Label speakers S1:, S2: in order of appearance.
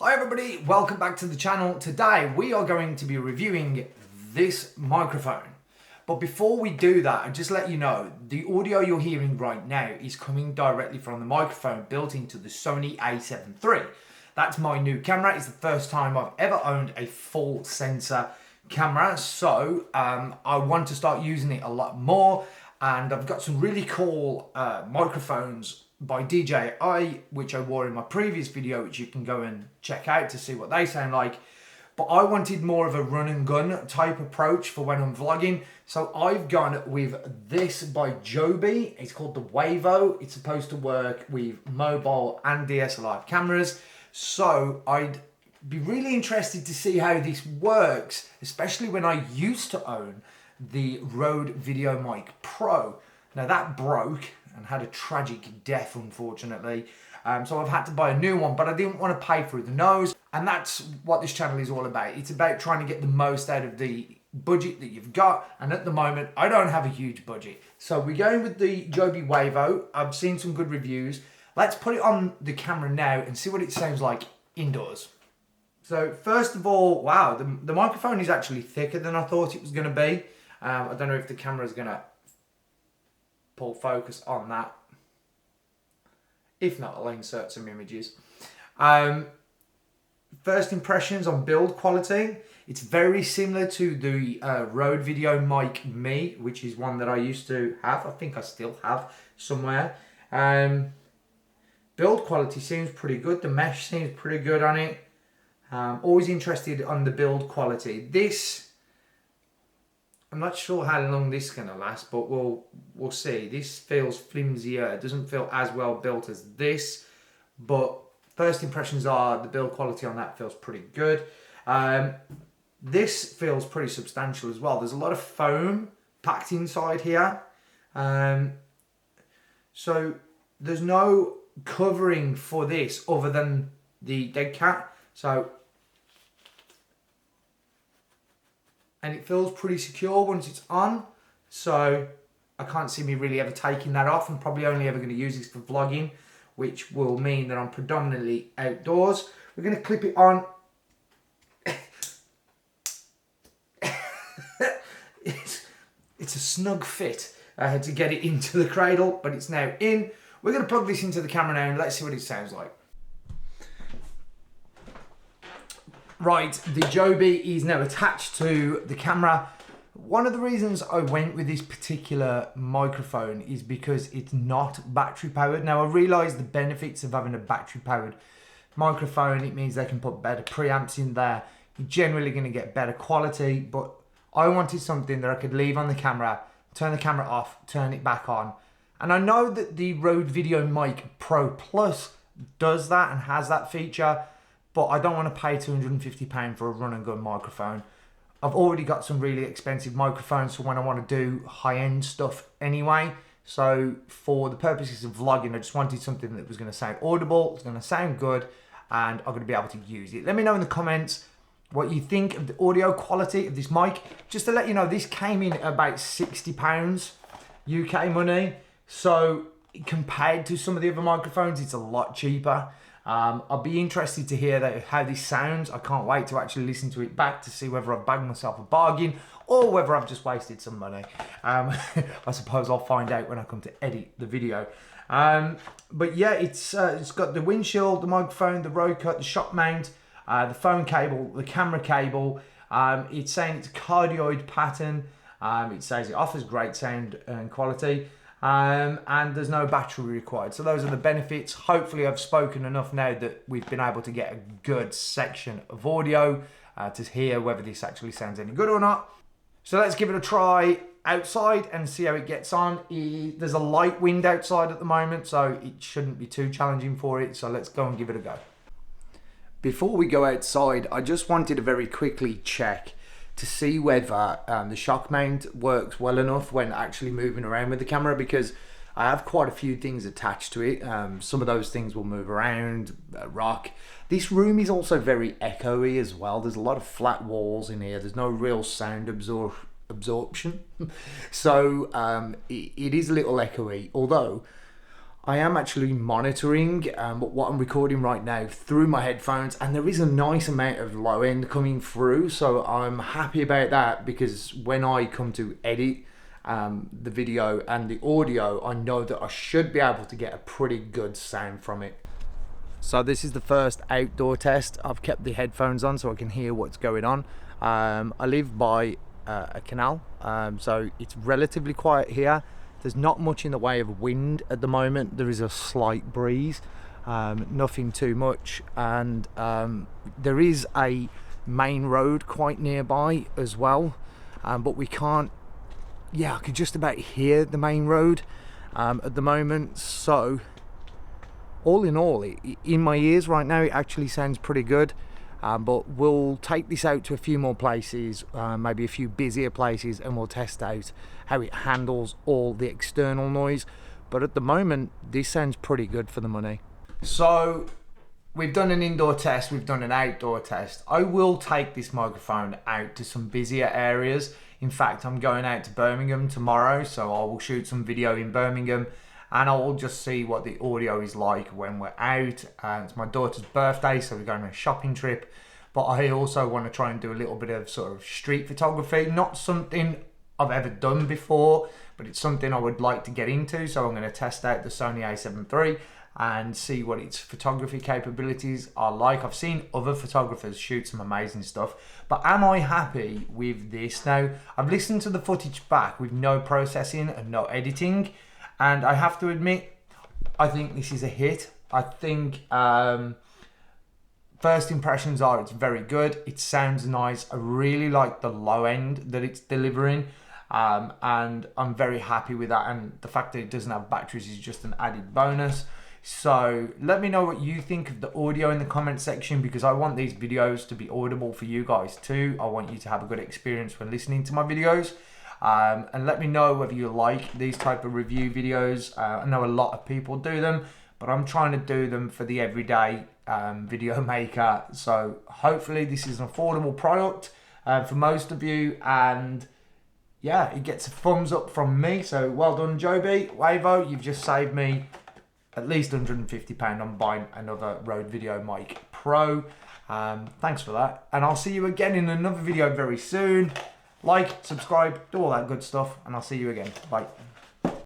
S1: Hi everybody, welcome back to the channel. Today we are going to be reviewing this microphone. But before we do that, I'll just let you know, the audio you're hearing right now is coming directly from the microphone built into the Sony a7 III. That's my new camera. It's the first time I've ever owned a full sensor camera, so I want to start using it a lot more, and I've got some really cool microphones by DJI, which I wore in my previous video, which you can go and check out to see what they sound like. But I wanted more of a run and gun type approach for when I'm vlogging, so I've gone with this by Joby. It's called the Wavo. It's supposed to work with mobile and DSLR cameras, so I'd be really interested to see how this works, especially when I used to own the Rode Video Mic Pro. Now that broke and had a tragic death, unfortunately. So I've had to buy a new one, but I didn't want to pay through the nose. And that's what this channel is all about. It's about trying to get the most out of the budget that you've got. And at the moment, I don't have a huge budget. So we're going with the Joby Wavo. I've seen some good reviews. Let's put it on the camera now and see what it sounds like indoors. So first of all, wow, the microphone is actually thicker than I thought it was going to be. I don't know if the camera is going to pull focus on that. If not, I'll insert some images. First impressions on build quality. It's very similar to the Rode Video Mic Me, which is one that I used to have. I think I still have somewhere. Build quality seems pretty good. The mesh seems pretty good on it. Always interested on the build quality. This, I'm not sure how long this is going to last, but we'll see. This feels flimsier. It doesn't feel as well built as this, but first impressions are the build quality on that feels pretty good. This feels pretty substantial as well. There's a lot of foam packed inside here. So there's no covering for this other than the dead cat. And it feels pretty secure once it's on, so I can't see me really ever taking that off. I'm probably only ever going to use this for vlogging, which will mean that I'm predominantly outdoors. We're going to clip it on. It's a snug fit to get it into the cradle, but it's now in. We're going to plug this into the camera now and let's see what it sounds like. Right, the Joby is now attached to the camera. One of the reasons I went with this particular microphone is because it's not battery powered. Now I realise the benefits of having a battery powered microphone. It means they can put better preamps in there. You're generally going to get better quality, but I wanted something that I could leave on the camera, turn the camera off, turn it back on. And I know that the Rode Video Mic Pro Plus does that and has that feature, but I don't want to pay £250 for a run and gun microphone. I've already got some really expensive microphones for when I want to do high-end stuff anyway. So for the purposes of vlogging, I just wanted something that was going to sound audible, it's going to sound good, and I'm going to be able to use it. Let me know in the comments what you think of the audio quality of this mic. Just to let you know, this came in at about £60 UK money. So compared to some of the other microphones, it's a lot cheaper. I'll be interested to hear how this sounds. I can't wait to actually listen to it back to see whether I've bagged myself a bargain or whether I've just wasted some money. I suppose I'll find out when I come to edit the video. But yeah, it's got the windshield, the microphone, the road cut, the shock mount, the phone cable, the camera cable. It's saying it's a cardioid pattern. It says it offers great sound and quality. And there's no battery required. So those are the benefits. Hopefully I've spoken enough now that we've been able to get a good section of audio to hear whether this actually sounds any good or not. So let's give it a try outside and see how it gets on. There's a light wind outside at the moment, so it shouldn't be too challenging for it. So let's go and give it a go. Before we go outside, I just wanted to very quickly check to see whether the shock mount works well enough when actually moving around with the camera, because I have quite a few things attached to it. Some of those things will move around, rock. This room is also very echoey as well. There's a lot of flat walls in here. There's no real sound absorption. So it is a little echoey, although I am actually monitoring what I'm recording right now through my headphones, and there is a nice amount of low end coming through, so I'm happy about that, because when I come to edit the video and the audio, I know that I should be able to get a pretty good sound from it. So this is the first outdoor test. I've kept the headphones on so I can hear what's going on. I live by a canal, so it's relatively quiet here. There's not much in the way of wind at the moment. There is a slight breeze, nothing too much, and there is a main road quite nearby as well, but we can't, I could just about hear the main road at the moment. So all in all, in my ears right now, it actually sounds pretty good. But we'll take this out to a few more places, maybe a few busier places, and we'll test out how it handles all the external noise. But at the moment, this sounds pretty good for the money. So we've done an indoor test, we've done an outdoor test. I will take this microphone out to some busier areas. In fact, I'm going out to Birmingham tomorrow, so I will shoot some video in Birmingham, and I will just see what the audio is like when we're out. It's my daughter's birthday, so we're going on a shopping trip. But I also want to try and do a little bit of sort of street photography. Not something I've ever done before, but it's something I would like to get into. So I'm going to test out the Sony A7 III and see what its photography capabilities are like. I've seen other photographers shoot some amazing stuff, but am I happy with this? Now, I've listened to the footage back with no processing and no editing, and I have to admit, I think this is a hit. I think first impressions are it's very good. It sounds nice. I really like the low end that it's delivering, and I'm very happy with that. And the fact that it doesn't have batteries is just an added bonus. So let me know what you think of the audio in the comment section, because I want these videos to be audible for you guys too. I want you to have a good experience when listening to my videos. And let me know whether you like these type of review videos. I know a lot of people do them, but I'm trying to do them for the everyday video maker. So hopefully this is an affordable product for most of you, and yeah, it gets a thumbs up from me. So well done, Joby Wavo. You've just saved me at least £150 on buying another Rode Video Mic Pro. Thanks for that, and I'll see you again in another video very soon. Like, subscribe, do all that good stuff, and I'll see you again. Bye.